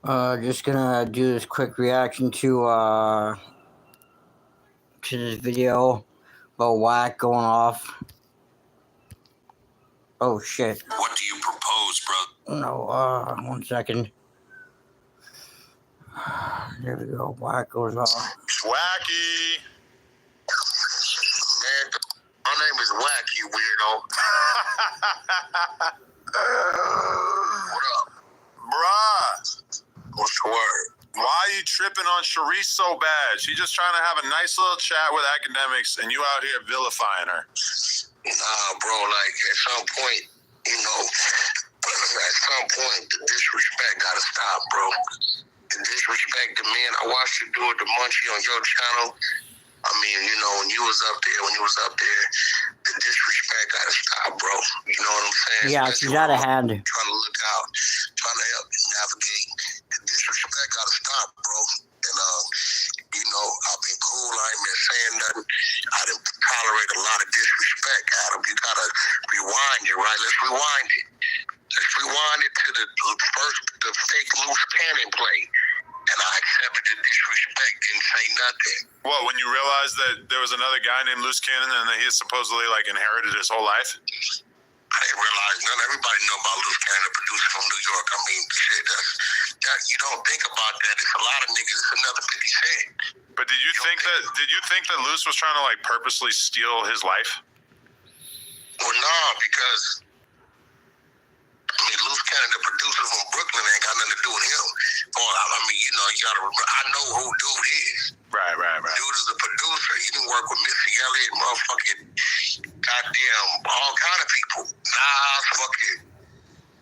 Just gonna do this quick reaction to this video about Wack going off. Oh shit. What do you propose, bro? No, 1 second. There we go. Wack goes off. Wacky. Man, my name is Wack, you weirdo. What up? Bruh. What's the word? Why are you tripping on Charisse so bad? She's just trying to have a nice little chat with academics, and you out here vilifying her. Nah, bro, like, at some point, the disrespect gotta stop, bro. The disrespect to men. I watched you do it to Munchie on your channel. I mean, when you was up there, the disrespect gotta stop, bro. You know what I'm saying? Yeah, she's out of hand. Trying to look out, trying to help you navigate. The disrespect gotta stop, bro. And I've been cool. I ain't been saying nothing. I didn't tolerate a lot of disrespect, Adam. You gotta rewind it, right? Let's rewind it. Let's rewind it to the fake Luce cannon play. And I accepted the disrespect, didn't say nothing. What, when you realized that there was another guy named Luce Cannon and that he supposedly inherited his whole life? I didn't realize none. Everybody know about Luce Cannon, the producer from New York. I mean, shit, that you don't think about that. It's a lot of niggas. It's another 50 Cent. But did you think that Luce was trying to purposely steal his life? Well, nah, because Luce Cannon, the producer from Brooklyn, ain't got nothing to do with him. You gotta remember, I know who dude is. Right. Dude is a producer. He didn't work with Missy Elliott, motherfucking goddamn all kind of people. Nas, fucking,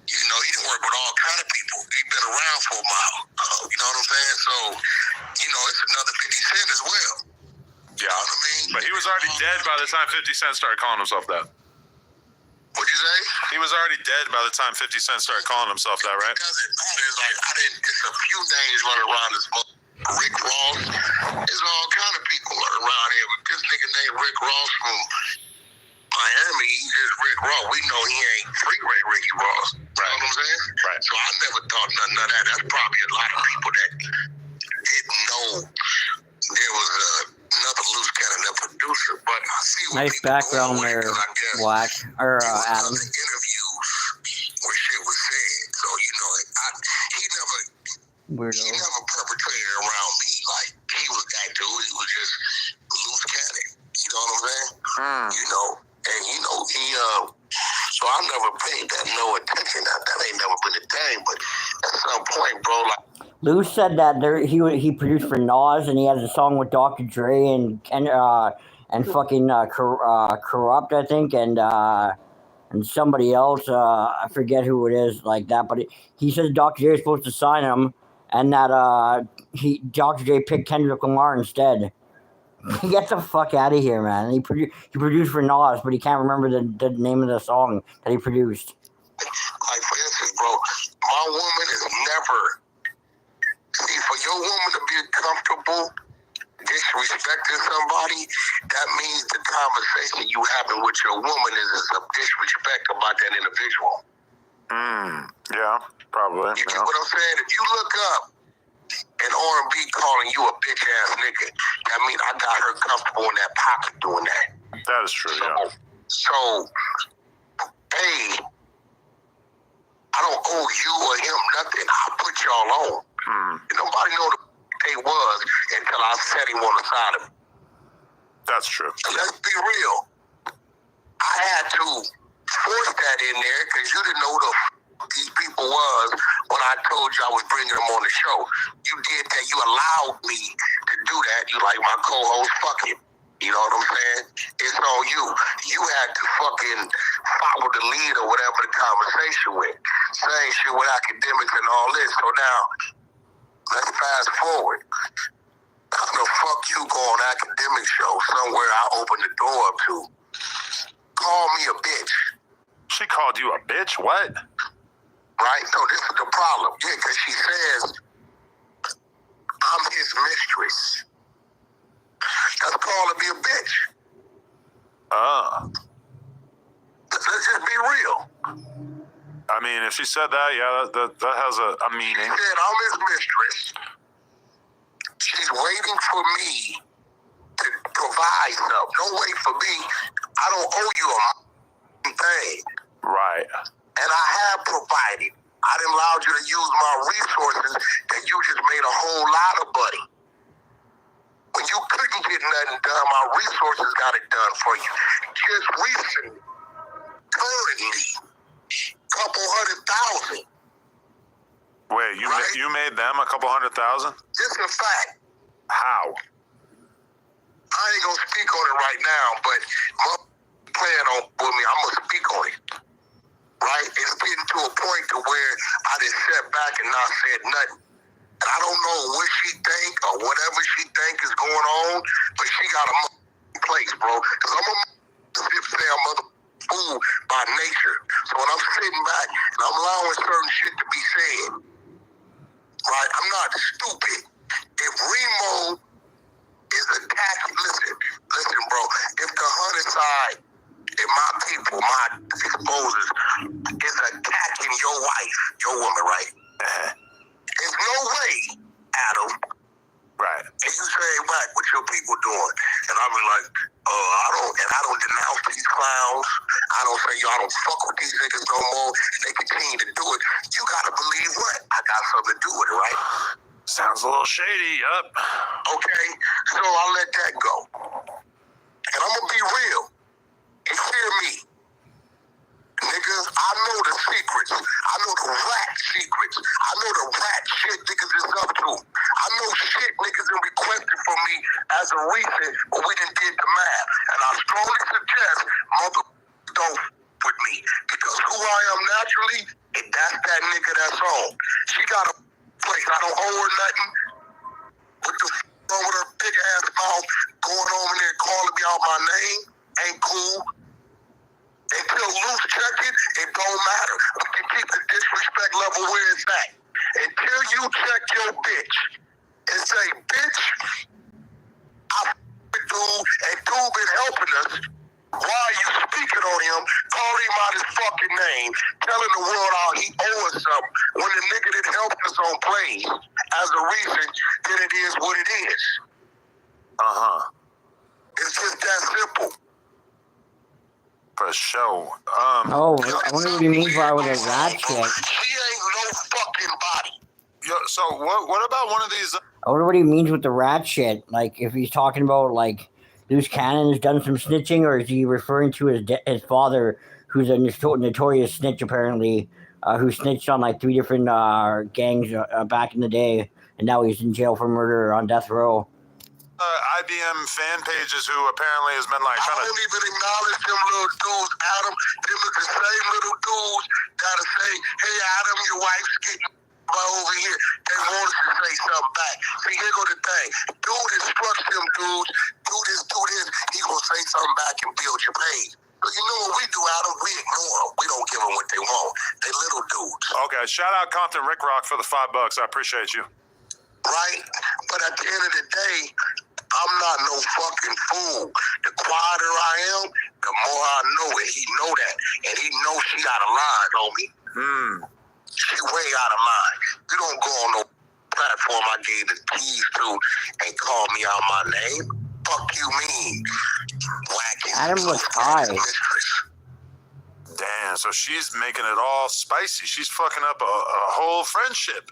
he didn't work with all kind of people. He's been around for a while. You know what I'm saying? So, it's another 50 Cent as well. Yeah. You know what I mean? But he was already dead by the time 50 Cent started calling himself that. What'd you say? He was already dead by the time 50 Cent started calling himself that, right? It doesn't matter. It's a few names running around this Rick Ross. There's all kind of people around here. But this nigga named Rick Ross from Miami, he's just Rick Ross. We know he ain't Freeway Ricky Ross. Right. You know what I'm saying? Right. So I never thought nothing of that. That's probably a lot of people that didn't know there was another Luce Cannon, the producer. But I see what Nice background there, Wack, or Adam. Interviews where shit was said. So, Weirdo. he never perpetrated around me like he was that dude. He was just Luce Cannon. You know what I'm saying? So I never paid that no attention. That ain't never been a thing. But at some point, bro, Luce said that he produced for Nas, and he has a song with Dr. Dre and fucking Corrupt, I think, and somebody else. I forget who it is like that, but he says Dr. Dre is supposed to sign him, and that Dr. Dre picked Kendrick Lamar instead. Get the fuck out of here, man. He produced for Nas, but he can't remember the name of the song that he produced. like for instance, bro, my woman is never. See, for your woman to be comfortable disrespecting somebody, that means the conversation you having with your woman is some disrespect about that individual. Yeah, probably. You get what I'm saying? If you look up an R&B calling you a bitch ass nigga, that means I got her comfortable in that pocket doing that. That is true, So, hey, I don't owe you or him nothing. I put y'all on. Nobody know the they was until I set him on the side of me. That's true. Let's be real. I had to force that in there because you didn't know who the these people was when I told you I was bringing them on the show. You did that. You allowed me to do that. You like my co-host, fuck him. You know what I'm saying? It's on you. You had to fucking follow the lead or whatever the conversation went. Same shit with academics and all this. So now, let's fast forward. How the fuck you go on an academic show somewhere I open the door up to? Call me a bitch. She called you a bitch? What? Right? No, this is the problem. Yeah, because she says, I'm his mistress. That's calling me a bitch. Oh. Let's just be real. I mean, if she said that, yeah, that has a meaning. She said, I'm his mistress. She's waiting for me to provide stuff. Don't wait for me. I don't owe you a thing. Right. And I have provided. I didn't allow you to use my resources that you just made a whole lot of money. When you couldn't get nothing done, my resources got it done for you. Just recently, currently, couple $100,000. Wait, you made them a couple $100,000? Just a fact. How? I ain't gonna speak on it right now, but my plan on with me, I'm gonna speak on it. Right? It's getting to a point to where I just sat back and not said nothing. And I don't know what she think or whatever she think is going on, but she got a place, bro. Because I'm a mother fool by nature. So when I'm sitting back and I'm allowing certain shit to be said, right? I'm not stupid. If Remo is attacking, listen, bro. If the hunter side, if my people, my exposers, is attacking your wife, your woman, right? There's no way, Adam. Right. And you say, Wack, what your people doing? And I'll be like, I don't denounce these clowns. I don't say, I don't fuck with these niggas no more. They continue to do it. You gotta believe what? I got something to do with it, right? Sounds a little shady, yup. Okay, so I'll let that go. And I'm gonna be real. And hear me. Niggas, I know the secrets. I know the rat secrets. I know the rat shit niggas is up to. I know shit niggas have requested from me as a reason, but we done did the math. And I strongly suggest mother don't with me. Because who I am naturally, and that's that nigga that's on. She got a place. I don't owe her nothing. What the wrong with her big ass mouth going over there calling me out my name? Ain't cool. Until Luce check it, it don't matter. We can keep the disrespect level where it's at. Until you check your bitch and say, bitch, I with dude, and dude been helping us. Why are you speaking on him, calling him out his fucking name, telling the world how he owes us something, when the nigga that helped us on planes as a reason, then it is what it is. It's just that simple. For sure. I wonder what he means by with a rat shit. She ain't no fucking body. Yo, so what about one of these? I wonder what he means with the rat shit. Like, if he's talking about, like, Luce Cannon has done some snitching, or is he referring to his father, who's a notorious snitch, apparently, who snitched on, like, 3 different gangs back in the day, and now he's in jail for murder on death row. IBM fan pages who apparently has been like I trying to. don't even acknowledge them little dudes, Adam. Them are the same little dudes gotta say, hey, Adam, your wife's getting over here. They want us to say something back. See, here go the thing. Dude instructs them dudes, do this, he gonna say something back and build your page. So you know what we do, Adam? We ignore them. We don't give them what they want. They little dudes. Okay, shout out Compton Rick Rock for the $5. I appreciate you. Right? But at the end of the day, I'm not no fucking fool. The quieter I am, the more I know it. He know that. And he knows she out of line, homie. She way out of line. You don't go on no platform I gave the keys to and call me out my name. Fuck you mean? Wack is Adam was high. Damn, so she's making it all spicy. She's fucking up a whole friendship.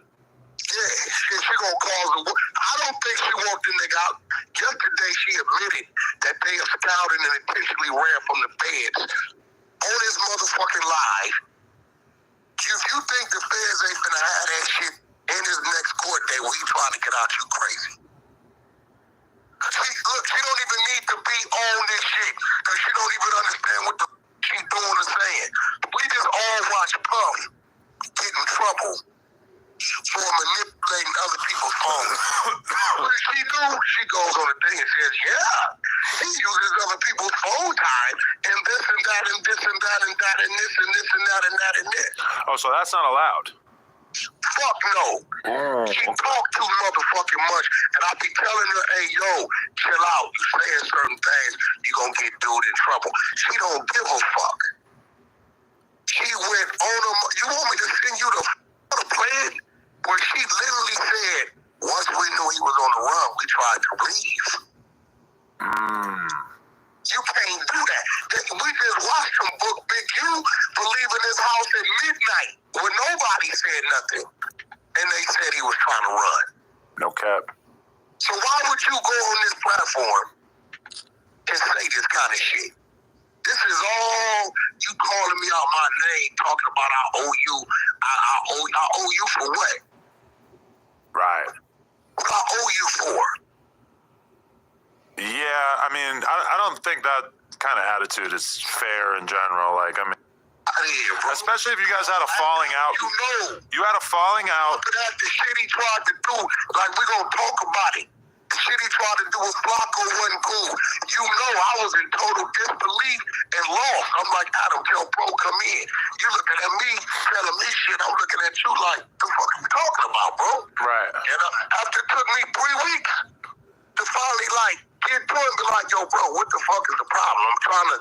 Yeah, she gonna cause a. I don't think she want the nigga out. Yesterday she admitted that they are scouting and intentionally ran from the feds on his motherfucking live. If you think the feds ain't finna have that shit in his next court date where he trying to get out, you crazy. She don't even need to be on this shit because she don't even understand what the she doing or saying. We just all watch Puff get in trouble for manipulating other people's phones. What does she do? She goes on the thing and says, yeah, he uses other people's phone time and this and that and this and that and that and this and this and that and that and this. Oh, so that's not allowed. Fuck no. She talk too motherfucking much and I be telling her, hey, yo, chill out. You saying certain things, you gonna get dude in trouble. She don't give a fuck. She went on a, you want me to send you the plan where she literally said, once we knew he was on the run, we tried to leave. You can't do that. We just watched him book Big U for leaving his house at midnight when nobody said nothing. And they said he was trying to run. No cap. So why would you go on this platform and say this kind of shit? This is all you calling me out my name, talking about I owe you. I owe you for what? Right. What I owe you for? Yeah, I mean, I don't think that kind of attitude is fair in general. Like, I mean, especially if you guys had a falling out. You know. You had a falling out. Look at the shit he tried to do. Like, we gonna talk about it. The shit he tried to do with Flacco wasn't cool. You know I was in total disbelief and lost. I'm like, Adam, tell bro, come in. You looking at me, telling me shit. I'm looking at you like, the fuck are you talking about, bro? Right. And after it took me 3 weeks to finally, like, get to it and be like, yo, bro, what the fuck is the problem? I'm trying to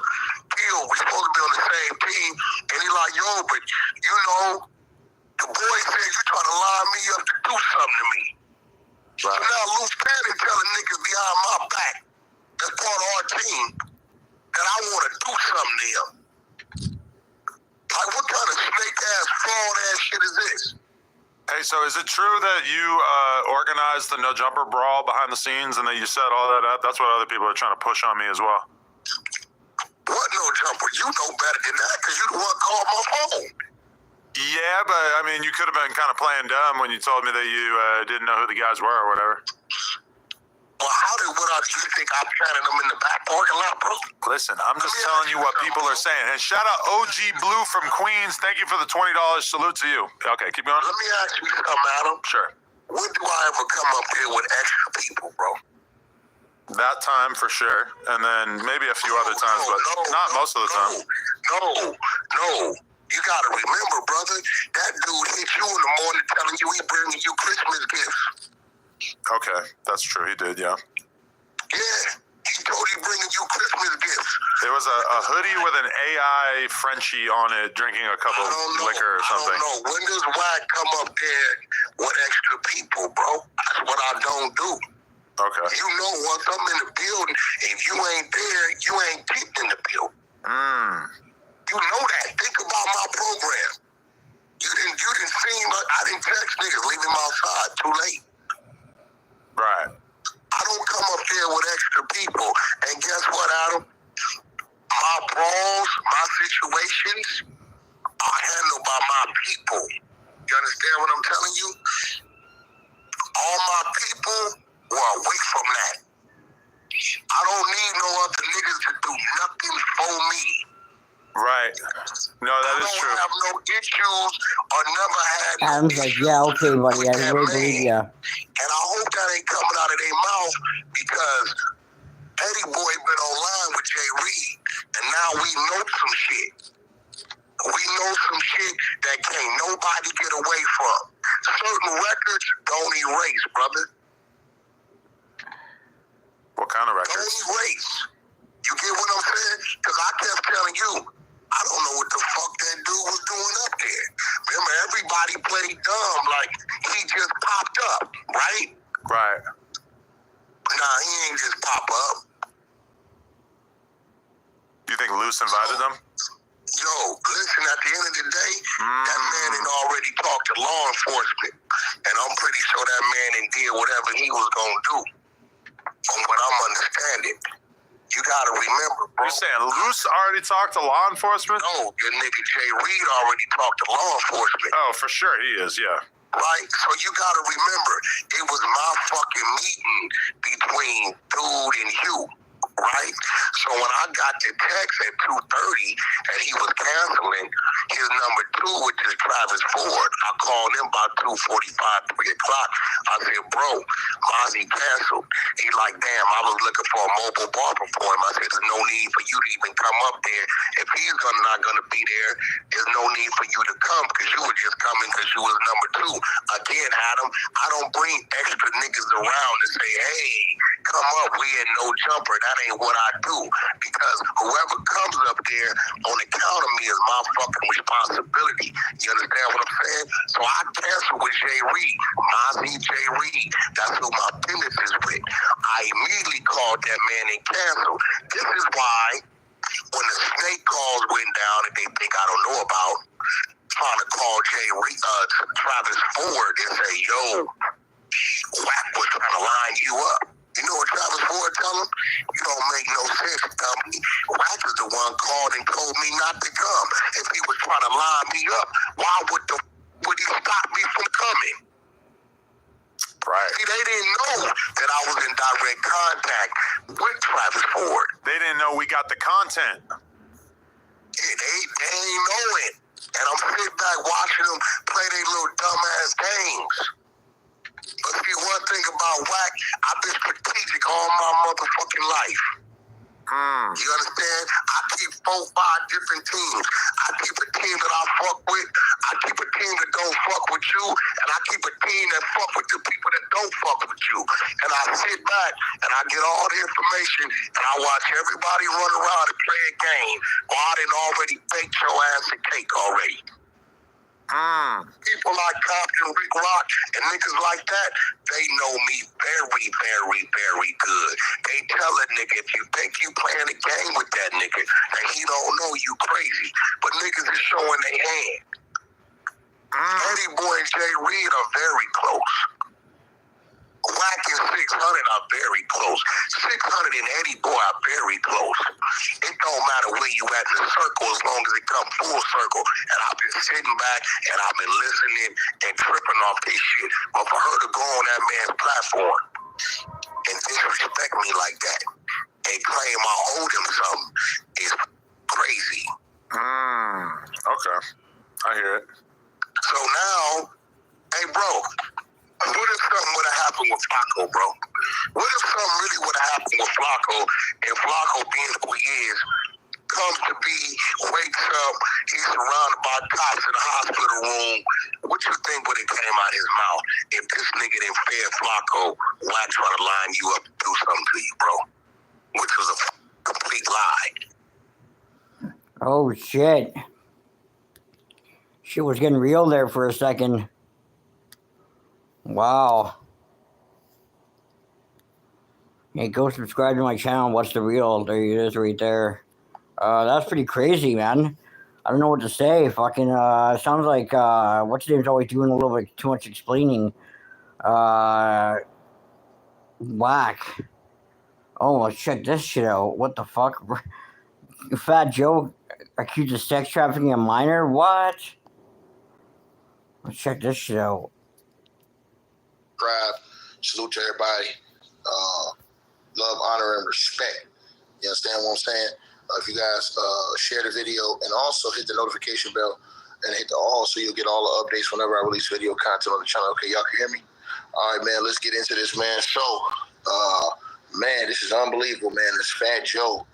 kill. We're supposed to be on the same team. And he like, yo, but, you know, the boy said you trying to line me up to do something to me. Right. So now Luce Cannon telling niggas behind my back that's part of our team that I want to do something to him. Like, what kind of snake-ass, fraud-ass shit is this? Hey, so is it true that you organized the no jumper brawl behind the scenes and that you set all that up? That's what other people are trying to push on me as well. What no jumper? You know better than that because you the one called my phone. Yeah, but I mean, you could have been kind of playing dumb when you told me that you didn't know who the guys were or whatever. Well, you think I'm planning them in the back parking lot, bro? Listen, I'm just telling you what people are saying. And shout out OG Blue from Queens. Thank you for the $20. Salute to you. Okay, keep going. Let me ask you something, Adam. Sure. When do I ever come up here with extra people, bro? That time for sure. And then maybe a few other times, but not most of the time. No. You gotta remember, brother, that dude hit you in the morning telling you he bringing you Christmas gifts. Okay, that's true. He did, yeah. Yeah, he told you bringing you Christmas gifts. There was a hoodie with an AI Frenchie on it, drinking a cup of liquor or something. I don't know. When does Wack come up there with extra people, bro? That's what I don't do. Okay. You know, once I'm in the building, if you ain't there, you ain't getting in the building. You know that. Think about my program. You didn't see him. I didn't text niggas, leave him outside. Too late. Right. I don't come up there with extra people. And guess what, Adam? My brawls, my situations are handled by my people. You understand what I'm telling you? All my people were away from that. I don't need no other niggas to do nothing for me. Right. No, that is true. I don't have no issues or never had no Adam's like, yeah, okay, buddy, I really believe ya. And I hope that ain't coming out of their mouth because Eddie Boy been online with Jay Reed, and now we know some shit. We know some shit that can't nobody get away from. Certain records don't erase, brother. What kind of records? Don't erase. You get what I'm saying? Because I kept telling you, I don't know what the fuck that dude was doing up there. Remember, everybody played dumb like he just popped up, right? Right. Nah, he ain't just pop up. You think Luce invited them? Yo, listen, at the end of the day, that man had already talked to law enforcement. And I'm pretty sure that man did whatever he was going to do. From what I'm understanding. You got to remember, bro. You're saying Luce already talked to law enforcement? No, your nigga Jay Reed already talked to law enforcement. Oh, for sure he is, yeah. Right? So you got to remember, it was my fucking meeting between dude and you. Right? So when I got the text at 2:30 and he was canceling his number 2, which is Travis Ford, I called him about 2:45, 3 o'clock. I said, bro, Mozzie canceled. He like, damn, I was looking for a mobile barber for him. I said, there's no need for you to even come up there. If he's not going to be there, there's no need for you to come because you were just coming because you was number 2. Again, Adam, I don't bring extra niggas around to say, hey, come up wearing no jumper. That ain't what I do. Because whoever comes up there on account of me is my fucking responsibility. You understand what I'm saying? So I canceled with Jay Reed. Mozzie J. Reed. That's who my business is with. I immediately called that man and canceled. This is why when the snake calls went down that they think I don't know about, trying to call Travis Ford and say, yo, Wack was trying to line you up. You know what Travis Ford tell him? You don't make no sense, dummy. Wack is the one called and told me not to come. If he was trying to line me up, why would he stop me from coming? Right. See, they didn't know that I was in direct contact with Travis Ford. They didn't know we got the content. Yeah, they ain't know it. And I'm sitting back watching them play their little dumbass games. But see, one thing about Wack, I've been strategic all my motherfucking life. You understand? I keep 4-5 different teams. I keep a team that I fuck with. I keep a team that don't fuck with you. And I keep a team that fuck with the people that don't fuck with you. And I sit back and I get all the information and I watch everybody run around and play a game while I done already baked your ass a cake already. People like Compton, Rick Rock, and niggas like that, they know me very, very, very good. They tell a nigga, if you think you playing a game with that nigga, and he don't know you crazy. But niggas is showing their hand. Eddie Boy and Jay Reed are very close. Wack and 600 are very close. 600 and Eddie Boy are very close. It don't matter where you at in the circle as long as it come full circle. And I've been sitting back and I've been listening and tripping off this shit. But for her to go on that man's platform and disrespect me like that and claim I owed him something is crazy. Okay. I hear it. So now, hey bro, what if something would have happened with Flacco, bro? What if something really would have happened with Flacco and Flacco being who he is, comes to be, wakes up, he's surrounded by cops in the hospital room. What you think would have came out of his mouth if this nigga didn't fed Flacco Wack trying to line you up and do something to you, bro? Which was a complete lie. Oh, shit. Shit was getting real there for a second. Wow. Hey, go subscribe to my channel. What's the real? There it is right there. That's pretty crazy, man. I don't know what to say. Fucking, sounds like, what's his name's always doing a little bit too much explaining. Wack. Oh, let's check this shit out. What the fuck? Fat Joe accused of sex trafficking a minor? What? Let's check this shit out. Salute to everybody. Love, honor, and respect. You understand what I'm saying? If you guys share the video and also hit the notification bell and hit the all so you'll get all the updates whenever I release video content on the channel. Okay, y'all can hear me? All right, man, let's get into this, man. So, man, this is unbelievable, man. This Fat Joe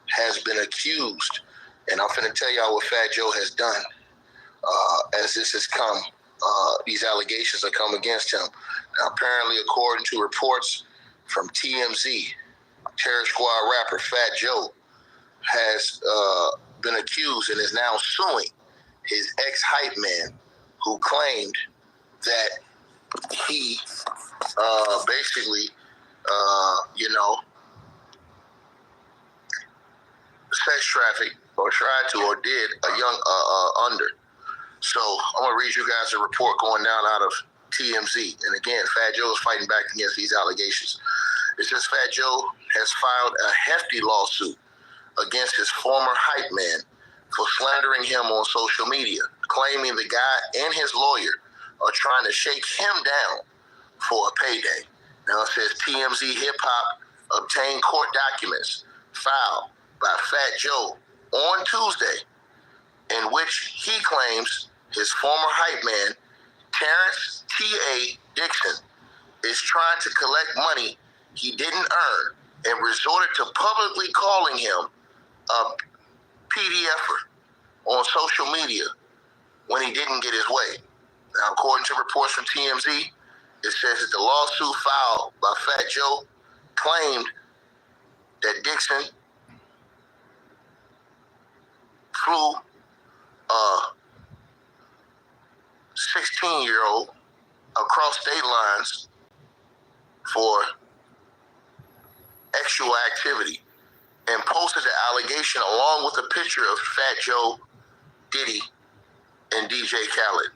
has been accused, and I'm finna tell y'all what Fat Joe has done as this has come. These allegations have come against him. Now, apparently, according to reports from TMZ, Terror Squad rapper Fat Joe has been accused and is now suing his ex-hype man who claimed that he basically, sex trafficked or tried to or did a young under. So I'm going to read you guys a report going down out of TMZ. And again, Fat Joe is fighting back against these allegations. It says Fat Joe has filed a hefty lawsuit against his former hype man for slandering him on social media, claiming the guy and his lawyer are trying to shake him down for a payday. Now it says TMZ Hip Hop obtained court documents filed by Fat Joe on Tuesday in which he claims his former hype man, Terrence T.A. Dixon, is trying to collect money he didn't earn and resorted to publicly calling him a PDFer on social media when he didn't get his way. Now, according to reports from TMZ, it says that the lawsuit filed by Fat Joe claimed that Dixon flew a 16-year-old across state lines for sexual activity and posted the allegation along with a picture of Fat Joe, Diddy, and DJ Khaled.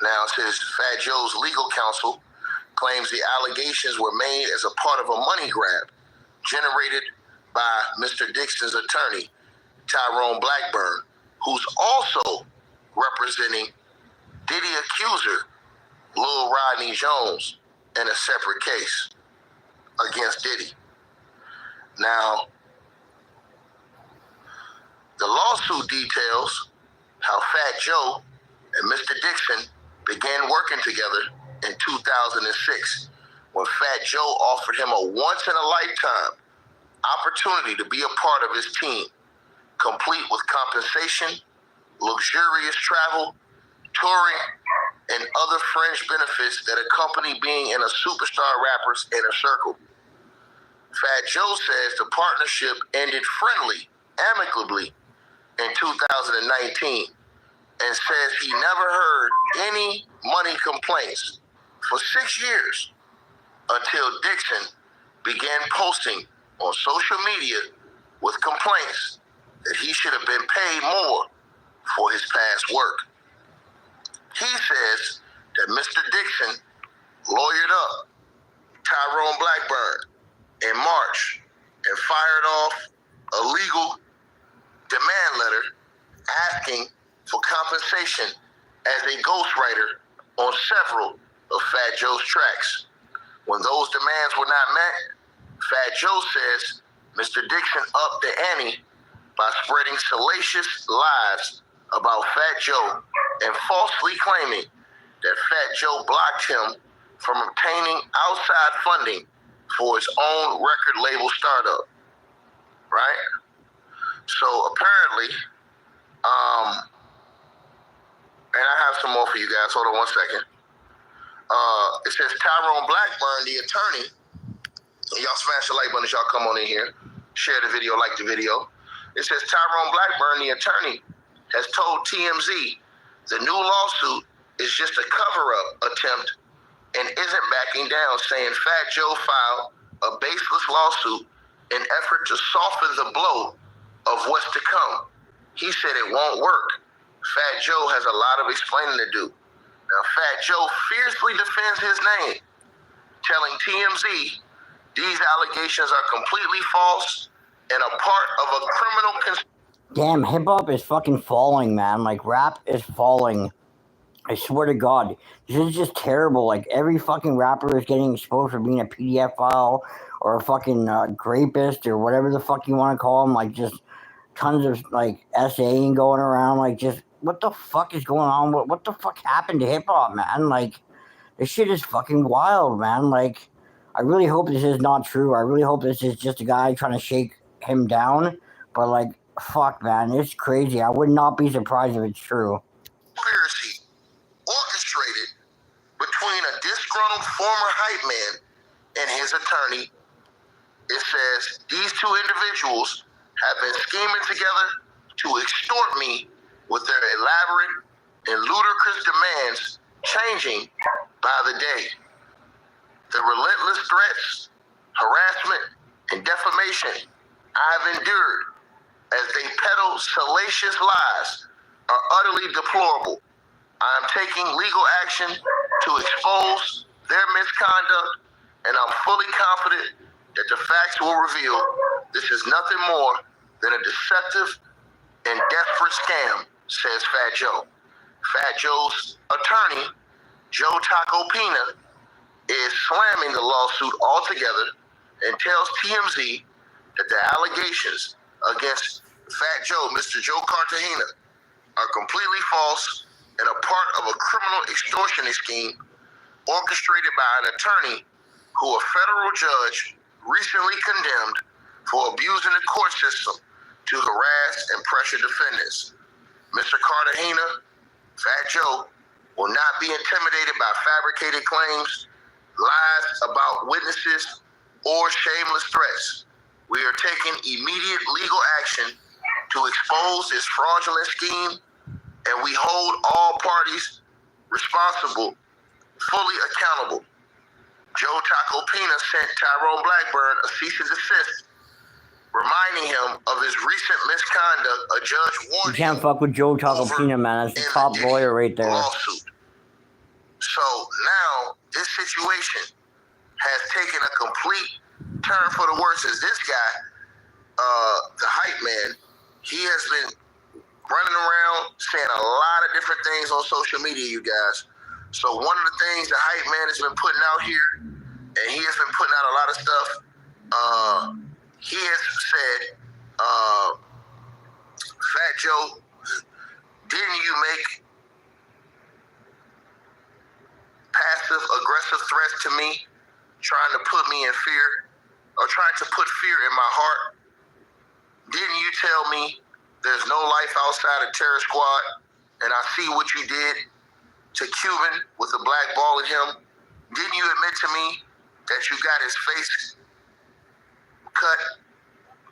Now, it says Fat Joe's legal counsel claims the allegations were made as a part of a money grab generated by Mr. Dixon's attorney, Tyrone Blackburn, who's also representing Diddy accuser Lil Rodney Jones in a separate case against Diddy. Now, the lawsuit details how Fat Joe and Mr. Dixon began working together in 2006 when Fat Joe offered him a once-in-a-lifetime opportunity to be a part of his team, complete with compensation, luxurious travel, touring, and other fringe benefits that accompany being in a superstar rapper's inner circle. Fat Joe says the partnership ended amicably in 2019 and says he never heard any money complaints for 6 years until Dixon began posting on social media with complaints that he should have been paid more for his past work. He says that Mr. Dixon lawyered up Tyrone Blackburn in March and fired off a legal demand letter asking for compensation as a ghostwriter on several of Fat Joe's tracks. When those demands were not met, Fat Joe says Mr. Dixon upped the ante by spreading salacious lies about Fat Joe and falsely claiming that Fat Joe blocked him from obtaining outside funding for his own record label startup, right? So apparently, and I have some more for you guys. Hold on 1 second. It says Tyrone Blackburn, the attorney, and y'all smash the like button as y'all come on in here. Share the video, like the video. It says Tyrone Blackburn, the attorney, has told TMZ the new lawsuit is just a cover-up attempt and isn't backing down, saying Fat Joe filed a baseless lawsuit in effort to soften the blow of what's to come. He said it won't work. Fat Joe has a lot of explaining to do. Now, Fat Joe fiercely defends his name, telling TMZ these allegations are completely false and a part of a criminal Damn, hip-hop is fucking falling, man. Like, rap is falling. I swear to God. This is just terrible. Like, every fucking rapper is getting exposed for being a PDF file or a fucking rapist or whatever the fuck you want to call them. Like, just tons of, like, essaying going around. Like, just, what the fuck is going on? What the fuck happened to hip-hop, man? Like, this shit is fucking wild, man. Like, I really hope this is not true. I really hope this is just a guy trying to shake him down. But, like, fuck, man. It's crazy. I would not be surprised if it's true. conspiracy orchestrated between a disgruntled former hype man and his attorney. It says these two individuals have been scheming together to extort me with their elaborate and ludicrous demands changing by the day. The relentless threats, harassment, and defamation I've endured as they peddle salacious lies are utterly deplorable. I am taking legal action to expose their misconduct, and I'm fully confident that the facts will reveal this is nothing more than a deceptive and desperate scam, says Fat Joe. Fat Joe's attorney, Joe Taco Pina, is slamming the lawsuit altogether and tells TMZ that the allegations against Fat Joe, Mr. Joe Cartagena, are completely false and a part of a criminal extortionist scheme orchestrated by an attorney who a federal judge recently condemned for abusing the court system to harass and pressure defendants. Mr. Cartagena, Fat Joe, will not be intimidated by fabricated claims, lies about witnesses, or shameless threats. We are taking immediate legal action to expose this fraudulent scheme, and we hold all parties responsible, fully accountable. Joe Tacopina sent Tyrone Blackburn a cease and desist, reminding him of his recent misconduct. A judge warned You can't him fuck with Joe Tacopina, man. That's the top lawyer right there. lawsuit. So now this situation has taken a complete turn for the worse. As this guy, the hype man, he has been running around saying a lot of different things on social media, you guys. So one of the things the hype man has been putting out here, and he has been putting out a lot of stuff. He has said, Fat Joe, didn't you make passive aggressive threats to me, trying to put me in fear, or trying to put fear in my heart? Didn't you tell me there's no life outside of Terror Squad, and I see what you did to Cuban with a black ball at him? Didn't you admit to me that you got his face cut?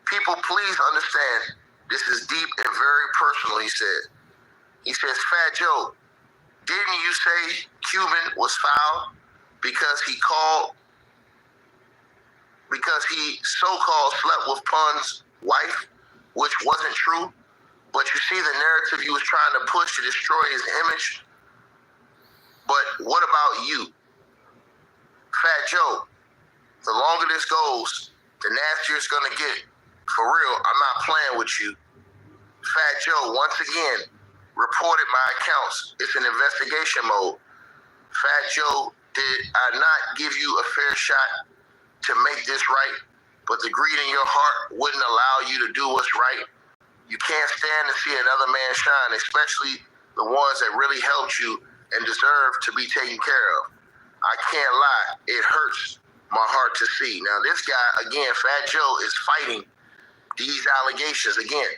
People, please understand, this is deep and very personal, he said. He says, Fat Joe, didn't you say Cuban was foul because he so-called slept with Pun's wife, which wasn't true? But you see the narrative he was trying to push to destroy his image. But what about you? Fat Joe, the longer this goes, the nastier it's going to get. For real, I'm not playing with you. Fat Joe, once again, reported my accounts. It's an investigation mode. Fat Joe, did I not give you a fair shot to make this right? But the greed in your heart wouldn't allow you to do what's right. You can't stand to see another man shine, especially the ones that really helped you and deserve to be taken care of. I can't lie, it hurts my heart to see. Now this guy, again, Fat Joe, is fighting these allegations. Again,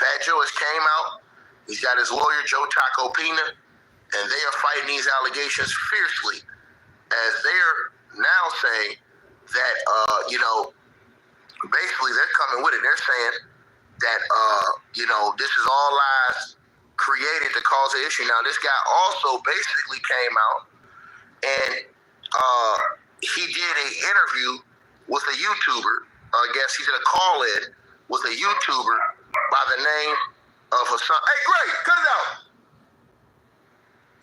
Fat Joe has came out, he's got his lawyer, Joe Tacopina, and they are fighting these allegations fiercely, as they're now saying that, basically they're coming with it. They're saying that, this is all lies created to cause the issue. Now, this guy also basically came out and he did an interview with a YouTuber. I guess he did a call-in with a YouTuber by the name of Hassan. Hey, Gray, cut it out.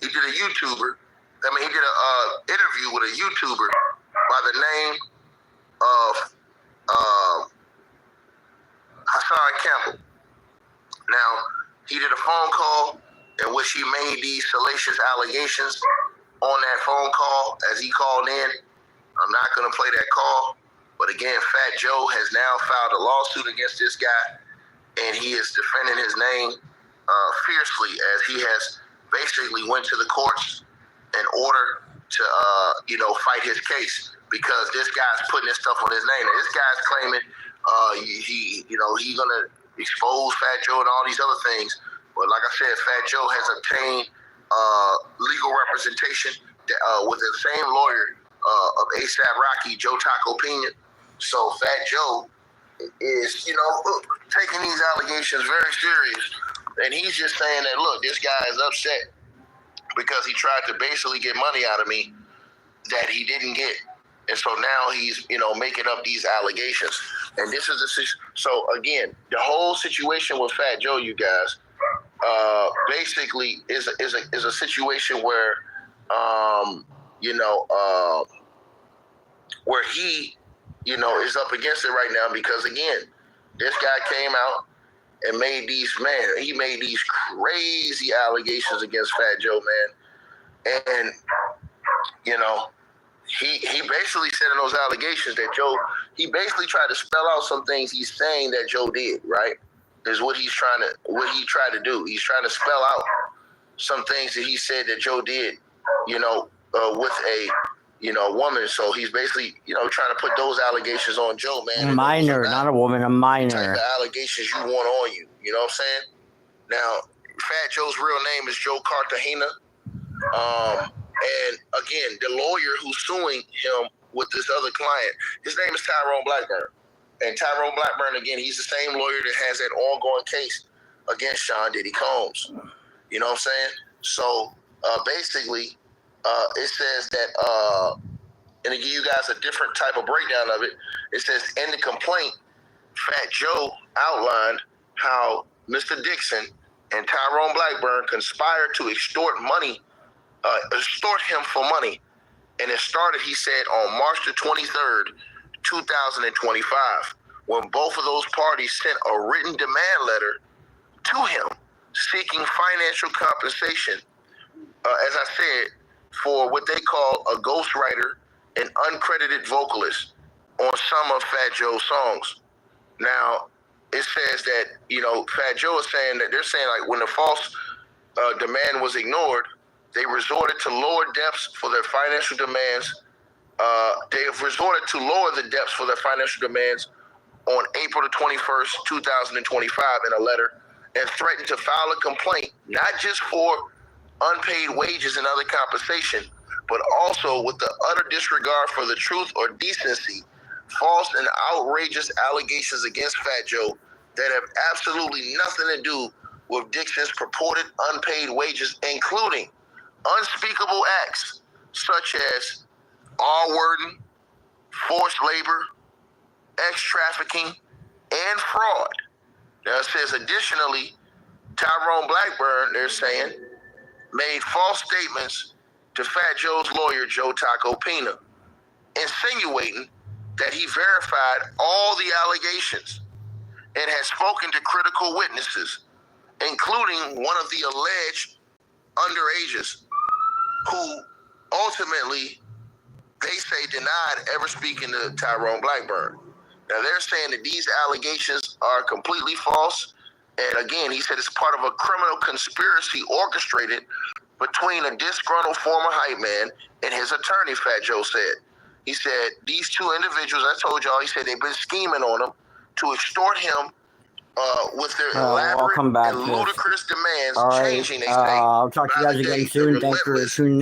He did a YouTuber. He did an interview with a YouTuber by the name of Hassan Campbell. Now, he did a phone call in which he made these salacious allegations on that phone call as he called in. I'm not going to play that call. But again, Fat Joe has now filed a lawsuit against this guy, and he is defending his name fiercely, as he has basically went to the courts in order to, fight his case, because this guy's putting this stuff on his name. Now, this guy's claiming he's going to expose Fat Joe and all these other things. But like I said, Fat Joe has obtained legal representation with the same lawyer of ASAP Rocky, Joe Tacopina. So Fat Joe is, taking these allegations very serious. And he's just saying that, look, this guy is upset because he tried to basically get money out of me that he didn't get. And so now he's, making up these allegations. And this is so again, the whole situation with Fat Joe, you guys, basically is a situation where, where he, is up against it right now, because again, this guy came out and made these crazy allegations against Fat Joe, man. And, he basically said in those allegations that he basically tried to spell out some things he's saying that Joe did, right? Is what he tried to do. He's trying to spell out some things that he said that Joe did, with a, woman. So he's basically, trying to put those allegations on Joe, man. A minor, not a woman, a minor. Type of allegations you want on you. You know what I'm saying? Now, Fat Joe's real name is Joe Cartagena. And again, the lawyer who's suing him with this other client, his name is Tyrone Blackburn. And Tyrone Blackburn, again, he's the same lawyer that has that ongoing case against Sean Diddy Combs. You know what I'm saying? So basically, it says that, and to give you guys a different type of breakdown of it, it says in the complaint, Fat Joe outlined how Mr. Dixon and Tyrone Blackburn conspired to extort him for money. And it started, he said, on March the 23rd, 2025, when both of those parties sent a written demand letter to him seeking financial compensation, as I said, for what they call a ghostwriter and uncredited vocalist on some of Fat Joe's songs. Now, it says that, Fat Joe is saying that they're saying, like, when the false demand was ignored, they resorted to lower depths for their financial demands. They have resorted to lower the depths for their financial demands on April the 21st, 2025 in a letter, and threatened to file a complaint, not just for unpaid wages and other compensation, but also with the utter disregard for the truth or decency, false and outrageous allegations against Fat Joe that have absolutely nothing to do with Dixon's purported unpaid wages, including unspeakable acts such as R-wording, forced labor, ex-trafficking, and fraud. Now it says additionally, Tyrone Blackburn, they're saying, made false statements to Fat Joe's lawyer, Joe Taco Pena, insinuating that he verified all the allegations and had spoken to critical witnesses, including one of the alleged underages, who ultimately, they say, denied ever speaking to Tyrone Blackburn. Now, they're saying that these allegations are completely false. And again, he said it's part of a criminal conspiracy orchestrated between a disgruntled former hype man and his attorney, Fat Joe said. He said these two individuals, I told y'all, he said they've been scheming on him to extort him with their elaborate and ludicrous demands, changing, they say, I'll talk to you guys again soon. Thanks for tuning in.